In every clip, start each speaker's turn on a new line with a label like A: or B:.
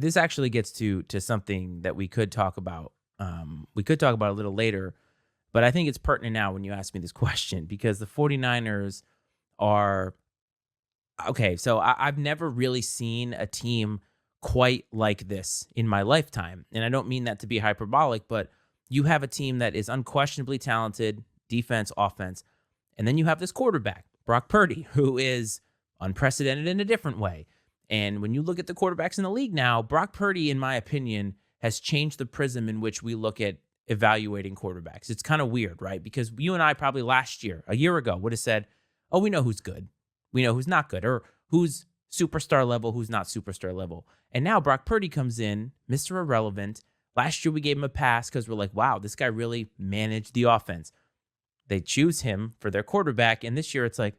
A: this actually gets to something that we could talk about. We could talk about a little later, but I think it's pertinent now when you ask me this question because the 49ers are okay. So I've never really seen a team quite like this in my lifetime. And I don't mean that to be hyperbolic, but you have a team that is unquestionably talented, defense, offense. And then you have this quarterback, Brock Purdy, who is unprecedented in a different way. And when you look at the quarterbacks in the league now, Brock Purdy, in my opinion, has changed the prism in which we look at evaluating quarterbacks. It's kind of weird, right? Because you and I probably last year, a year ago, would have said, oh, we know who's good. We know who's not good, or who's superstar level, who's not superstar level. And now Brock Purdy comes in, Mr. Irrelevant. Last year we gave him a pass because we're like, wow, this guy really managed the offense. They choose him for their quarterback. And this year it's like,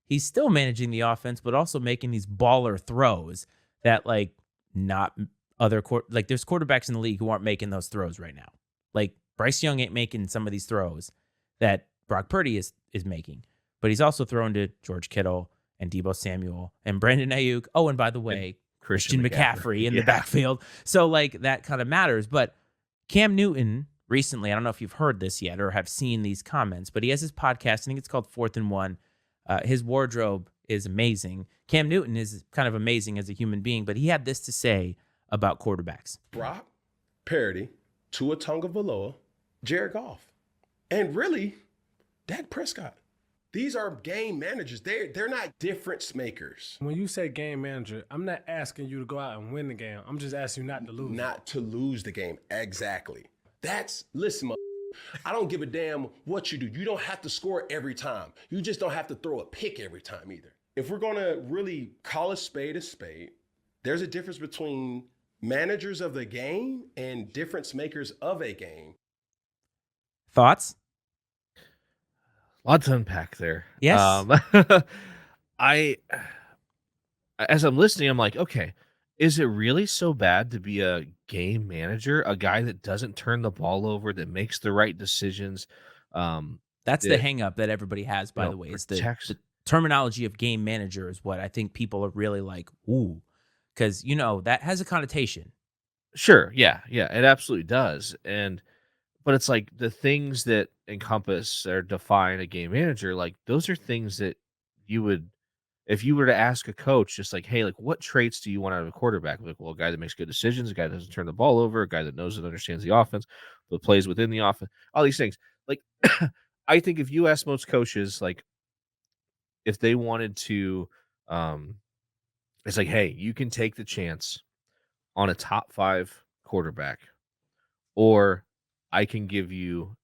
A: he's still managing the offense, but also making these baller throws that like not other like there's quarterbacks in the league who aren't making those throws right now. Like Bryce Young ain't making some of these throws that Brock Purdy is making. But he's also thrown to George Kittle and Deebo Samuel and Brandon Ayuk. Oh, and by the way, Christian McCaffrey in the backfield. So, like, that kind of matters. But Cam Newton recently, I don't know if you've heard this yet or have seen these comments, but he has his podcast. I think it's called 4th and 1. His wardrobe is amazing. Cam Newton is kind of amazing as a human being, but he had this to say about quarterbacks.
B: Brock Purdy, Tua Tagovailoa, Jared Goff, and really, Dak Prescott. These are game managers. They're not difference makers.
C: When you say game manager, I'm not asking you to go out and win the game. I'm just asking you not to lose.
B: Not to lose the game. Exactly. Listen, I don't give a damn what you do. You don't have to score every time. You just don't have to throw a pick every time either. If we're going to really call a spade, there's a difference between managers of the game and difference makers of a game.
A: Thoughts?
D: A lot to unpack there.
A: Yes.
D: As I'm listening, I'm like, okay, is it really so bad to be a game manager, a guy that doesn't turn the ball over, that makes the right decisions?
A: That's the hang up that everybody has, by the way. Is the terminology of game manager is what I think people are really like, ooh, because, that has a connotation.
D: Sure. Yeah. Yeah, it absolutely does. But it's like the things that encompass or define a game manager, like those are things that you would, if you were to ask a coach, just like, hey, like what traits do you want out of a quarterback? Like, well, a guy that makes good decisions, a guy that doesn't turn the ball over, a guy that knows and understands the offense, but plays within the offense, all these things. Like, I think if you ask most coaches, like, if they wanted to, it's like, hey, you can take the chance on a top 5 quarterback, or I can give you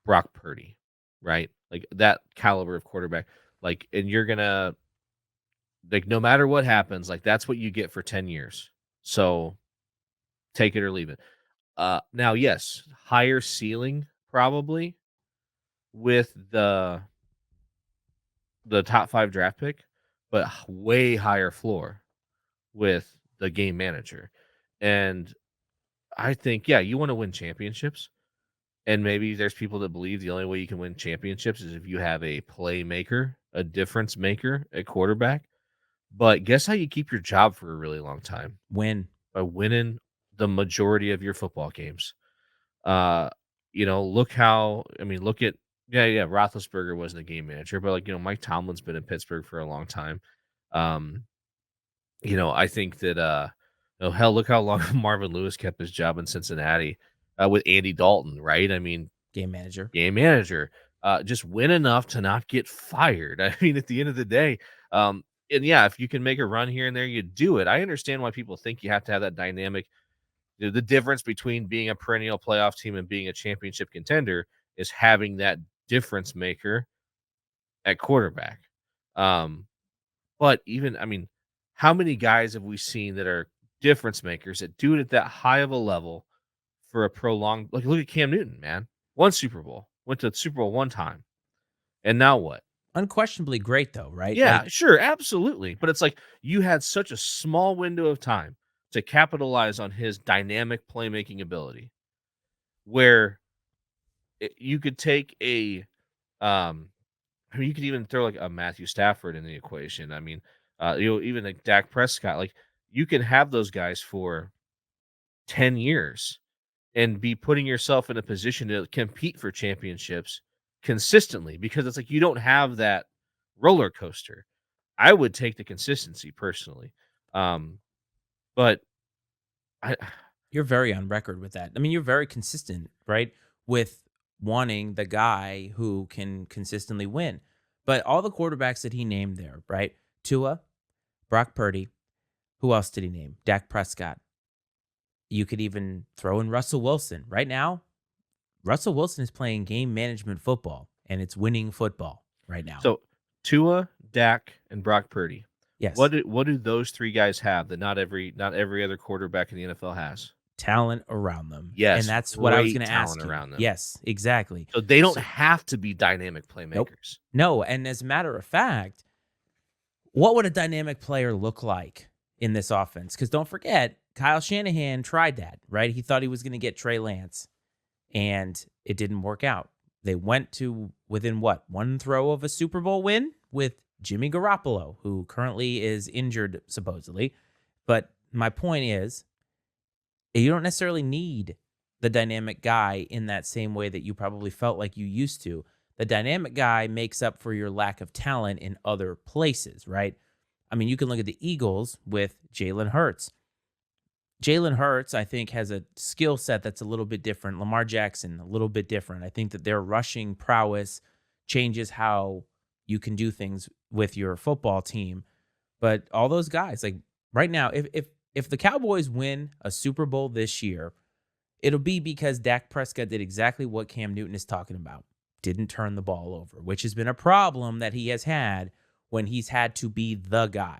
D: Brock Purdy, right? Like that caliber of quarterback. Like, and you're gonna, like, no matter what happens, like that's what you get for 10 years. So take it or leave it. Now, yes, higher ceiling probably with the top 5 draft pick, but way higher floor with the game manager. And I think, yeah, you want to win championships. And maybe there's people that believe the only way you can win championships is if you have a playmaker, a difference maker at quarterback. But guess how you keep your job for a really long time? By winning the majority of your football games. Look at Roethlisberger wasn't a game manager, but Mike Tomlin's been in Pittsburgh for a long time. I think that hell, look how long Marvin Lewis kept his job in Cincinnati with Andy Dalton, right? I mean,
A: game manager.
D: Just win enough to not get fired. I mean, at the end of the day, and yeah, if you can make a run here and there, you do it. I understand why people think you have to have that dynamic. The difference between being a perennial playoff team and being a championship contender is having that difference maker at quarterback. But even, I mean, how many guys have we seen that are difference makers that do it at that high of a level for a prolonged, like look at Cam Newton, man. Won Super Bowl, went to the Super Bowl one time. And now what?
A: Unquestionably great though, right?
D: Yeah, sure, absolutely. But it's like you had such a small window of time to capitalize on his dynamic playmaking ability where you could take you could even throw like a Matthew Stafford in the equation. I mean, even like Dak Prescott, like you can have those guys for 10 years and be putting yourself in a position to compete for championships consistently because it's like you don't have that roller coaster. I would take the consistency personally. Um, but I
A: You're very on record with that. I mean, you're very consistent, right? With wanting the guy who can consistently win. But all the quarterbacks that he named there, right? Tua, Brock Purdy, who else did he name? Dak Prescott. You could even throw in Russell Wilson. Right now, Russell Wilson is playing game management football and it's winning football right now.
D: so Tua, Dak, and Brock Purdy.
A: Yes,
D: What do those three guys have that not every other quarterback in the NFL has?
A: talent around them. And
D: Yes,
A: that's what I was
D: great
A: going to
D: talent
A: ask you.
D: around them.
A: Yes, exactly.
D: So they don't
A: So,
D: have to be dynamic
A: nope.
D: playmakers.
A: No. And as a matter of fact, what would a dynamic player look like in this offense? Because don't forget, Kyle Shanahan tried that, right? He thought he was going to get Trey Lance, and it didn't work out. They went to within what? One throw of a Super Bowl win with Jimmy Garoppolo, who currently is injured, supposedly. But my point is, you don't necessarily need the dynamic guy in that same way that you probably felt like you used to. The dynamic guy makes up for your lack of talent in other places, right? I mean, you can look at the Eagles with Jalen Hurts. Jalen Hurts, I think, has a skill set that's a little bit different. Lamar Jackson, a little bit different. I think that their rushing prowess changes how you can do things with your football team. But all those guys, like right now, if the Cowboys win a Super Bowl this year, it'll be because Dak Prescott did exactly what Cam Newton is talking about. Didn't turn the ball over, which has been a problem that he has had when he's had to be the guy.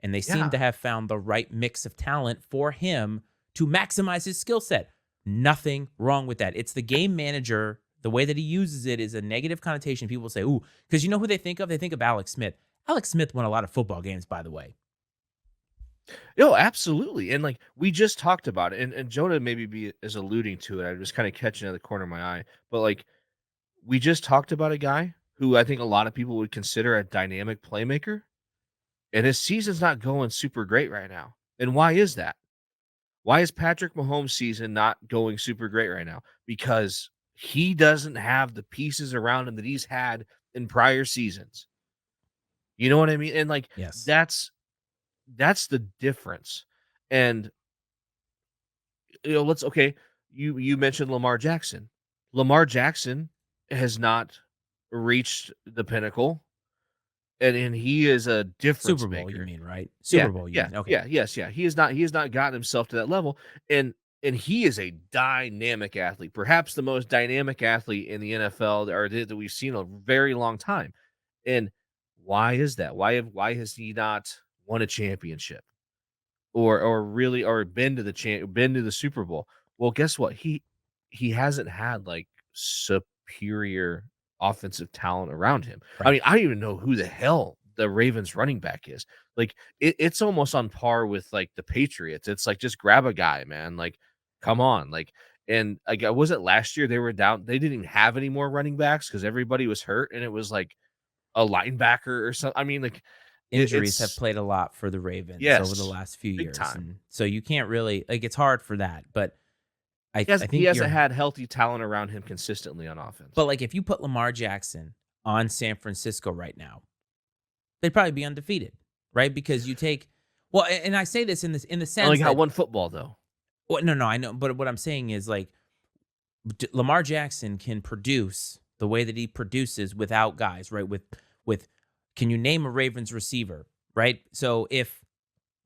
A: And they seem
D: Yeah.
A: to have found the right mix of talent for him to maximize his skill set. Nothing wrong with that. It's the game manager. The way that he uses it is a negative connotation. People say, ooh, because you know who they think of? They think of Alex Smith. Alex Smith won a lot of football games, by the way.
D: No, absolutely. And like we just talked about it, and Jonah is alluding to it. I'm just kind of catching it at the corner of my eye. But like we just talked about a guy who I think a lot of people would consider a dynamic playmaker, and his season's not going super great right now. And why is that? Why is Patrick Mahomes' season not going super great right now? Because he doesn't have the pieces around him that he's had in prior seasons. You know what I mean? And like
A: Yes.
D: that's the difference. And let's okay. You mentioned Lamar Jackson. Lamar Jackson has not reached the pinnacle, and he is a difference
A: Super Bowl, you
D: maker.
A: mean, right?
D: Yeah,
A: Super Bowl, you
D: yeah,
A: mean. Okay.
D: yeah, yes, yeah. He has not gotten himself to that level, and he is a dynamic athlete, perhaps the most dynamic athlete in the NFL that we've seen in a very long time. And why is that? Why has he not won a championship? Or been to the Super Bowl. Well, guess what? He hasn't had like superior offensive talent around him. I
A: Right.
D: mean, I don't even know who the hell the Ravens running back is. Like it's almost on par with like the Patriots. It's like just grab a guy, man. Like, come on. Like, and like was it last year they were down, they didn't even have any more running backs because everybody was hurt, and it was like a linebacker or something. I mean, like
A: Injuries have
D: it's
A: played a lot for the Ravens over the
D: yes,
A: last few
D: big
A: years.
D: time.
A: And so you can't really, like, it's hard for that. But I
D: He
A: think
D: hasn't
A: you're,
D: had healthy talent around him consistently on offense.
A: but like, if you put Lamar Jackson on San Francisco right now, they'd probably be undefeated, right? Because you take, well, and I say this in the
D: Only
A: sense
D: got
A: that,
D: one football though.
A: well, no, I know. But what I'm saying is, like, Lamar Jackson can produce the way that he produces without guys, right? With can you name a Ravens receiver, right? So if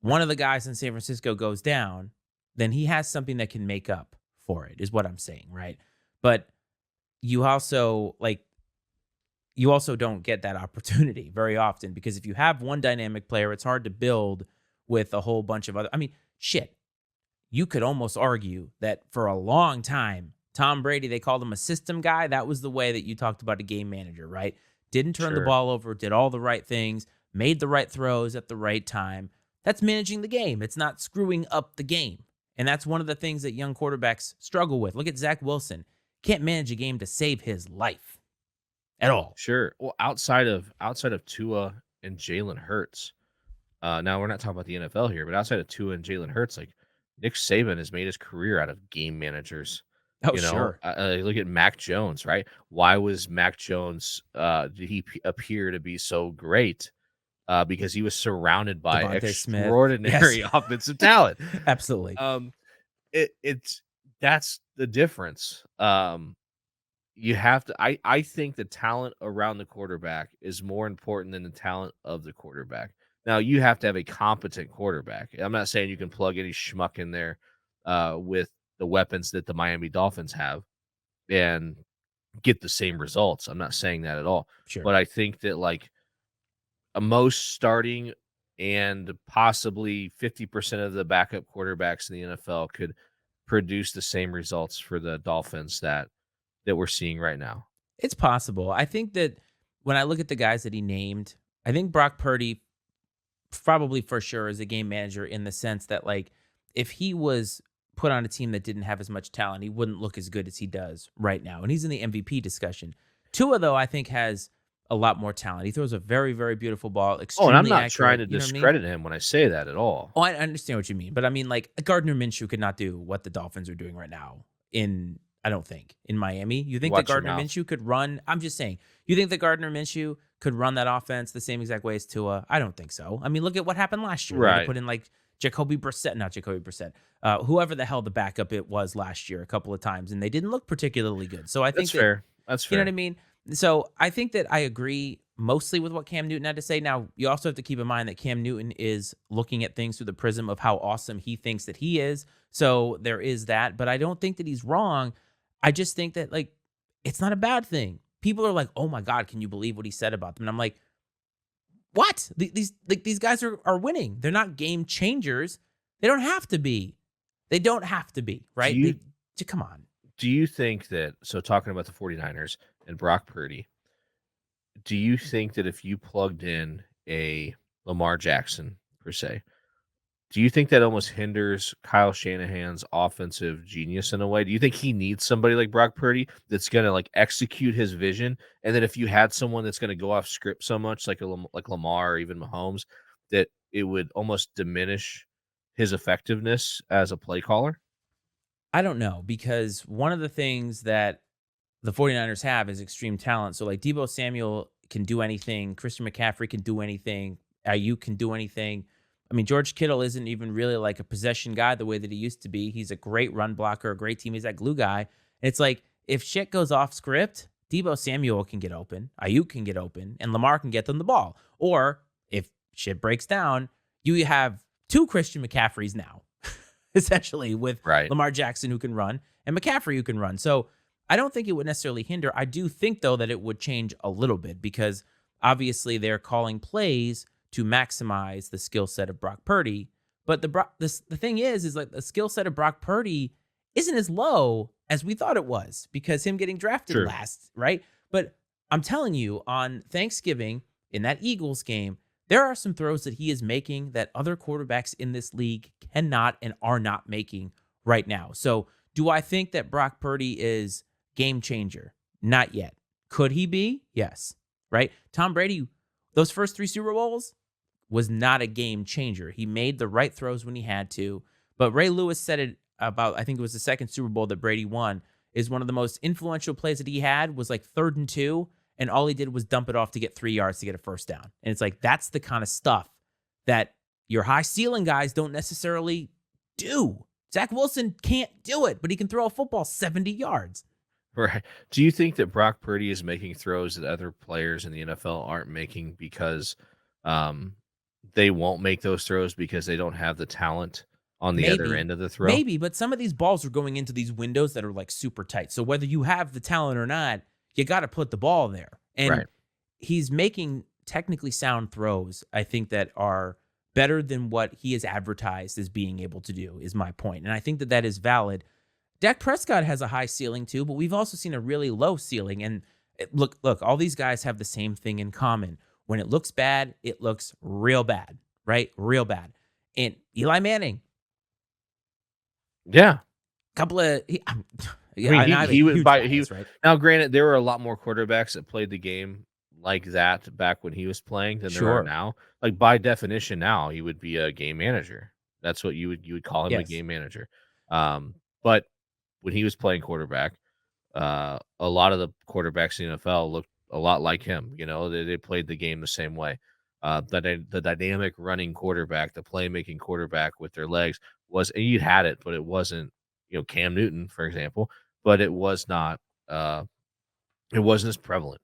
A: one of the guys in San Francisco goes down, then he has something that can make up for it, is what I'm saying, right? But you also don't get that opportunity very often, because if you have one dynamic player, it's hard to build with a whole bunch of other. I mean, shit. You could almost argue that for a long time, Tom Brady, they called him a system guy. That was the way that you talked about a game manager, right? Didn't turn the
D: Sure.
A: ball over, did all the right things, made the right throws at the right time. That's managing the game. It's not screwing up the game. And that's one of the things that young quarterbacks struggle with. Look at Zach Wilson. Can't manage a game to save his life at all.
D: Sure. Well, outside of Tua and Jalen Hurts, Now we're not talking about the NFL here, but outside of Tua and Jalen Hurts, like Nick Saban has made his career out of game managers.
A: Oh, sure.
D: Look at Mac Jones, right? Why was Mac Jones? Did he appear to be so great? Because he was surrounded by
A: Devontae Smith. Yes.
D: extraordinary offensive talent.
A: Absolutely.
D: It's that's the difference. You have to. I think the talent around the quarterback is more important than the talent of the quarterback. Now you have to have a competent quarterback. I'm not saying you can plug any schmuck in there with the weapons that the Miami Dolphins have and get the same results. I'm not saying that at all.
A: Sure.
D: But I think that like most starting and possibly 50% of the backup quarterbacks in the NFL could produce the same results for the Dolphins that we're seeing right now.
A: It's possible. I think that when I look at the guys that he named, I think Brock Purdy probably for sure is a game manager in the sense that, like, if he was put on a team that didn't have as much talent, he wouldn't look as good as he does right now. And he's in the MVP discussion. Tua, though, I think has a lot more talent. He throws a very, very beautiful ball. Extremely
D: and I'm not
A: accurate,
D: trying to
A: you know what I mean?
D: discredit him when I say that at all.
A: Oh, I understand what you mean. But I mean, like, Gardner Minshew could not do what the Dolphins are doing right now I don't think, in Miami. You think that
D: Watch your
A: Gardner
D: mouth.
A: Minshew could run? I'm just saying. You think that Gardner Minshew could run that offense the same exact way as Tua? I don't think so. I mean, look at what happened last year. They had to
D: Right.
A: put in like not Jacoby Brissett, whoever the hell the backup it was last year a couple of times, and they didn't look particularly good. So I think
D: That's fair. That's
A: you
D: fair.
A: know what I mean? So I think that I agree mostly with what Cam Newton had to say. Now, you also have to keep in mind that Cam Newton is looking at things through the prism of how awesome he thinks that he is. So there is that, but I don't think that he's wrong. I just think that, like, it's not a bad thing. People are like, "Oh my God, can you believe what he said about them?" And I'm like, "What? These guys are winning. They're not game changers. They don't have to be. They don't have to be, right? Come on."
D: Do you think that, so talking about the 49ers and Brock Purdy, do you think that if you plugged in a Lamar Jackson, per se, do you think that almost hinders Kyle Shanahan's offensive genius in a way? Do you think he needs somebody like Brock Purdy that's going to like execute his vision? And then if you had someone that's going to go off script so much, like like Lamar or even Mahomes, that it would almost diminish his effectiveness as a play caller?
A: I don't know, because one of the things that the 49ers have is extreme talent. So like Deebo Samuel can do anything. Christian McCaffrey can do anything. Ayuk can do anything. I mean, George Kittle isn't even really like a possession guy the way that he used to be. He's a great run blocker, a great team. He's that glue guy. And it's like, if shit goes off script, Deebo Samuel can get open, Ayuk can get open, and Lamar can get them the ball. Or if shit breaks down, you have two Christian McCaffreys now, essentially, with
D: Right.
A: Lamar Jackson who can run and McCaffrey who can run. So I don't think it would necessarily hinder. I do think, though, that it would change a little bit because obviously they're calling plays to maximize the skill set of Brock Purdy. But the thing is like the skill set of Brock Purdy isn't as low as we thought it was because him getting drafted
D: True.
A: last, right? But I'm telling you, on Thanksgiving in that Eagles game, there are some throws that he is making that other quarterbacks in this league cannot and are not making right now. So do I think that Brock Purdy is game changer? Not yet. Could he be? Yes. Right? Tom Brady, those first 3 Super Bowls was not a game changer. He made the right throws when he had to. But Ray Lewis said it about, I think it was the second Super Bowl that Brady won, is one of the most influential plays that he had was like 3rd and 2. And all he did was dump it off to get 3 yards to get a first down. And it's like, that's the kind of stuff that your high ceiling guys don't necessarily do. Zach Wilson can't do it, but he can throw a football 70 yards.
D: Right. Do you think that Brock Purdy is making throws that other players in the NFL aren't making because they won't make those throws because they don't have the talent on the other end of the throw?
A: Maybe, but some of these balls are going into these windows that are like super tight. So whether you have the talent or not, you got to put the ball there. And
D: Right.
A: he's making technically sound throws, I think, that are better than what he is advertised as being able to do, is my point. And I think that that is valid. Dak Prescott has a high ceiling too, but we've also seen a really low ceiling. And look, all these guys have the same thing in common. When it looks bad, it looks real bad, right? Real bad. And Eli Manning,
D: Yeah.
A: couple of,
D: he would buy.
A: right?
D: Now, granted, there were a lot more quarterbacks that played the game like that back when he was playing than there are
A: Sure.
D: now. Like by definition, now he would be a game manager. That's what you would call him, a
A: Yes.
D: game manager. But when he was playing quarterback, a lot of the quarterbacks in the NFL looked a lot like him. You know, they played the game the same way. The dynamic running quarterback, the playmaking quarterback with their legs was, and you had it, but it wasn't, Cam Newton, for example, but it was not, it wasn't as prevalent.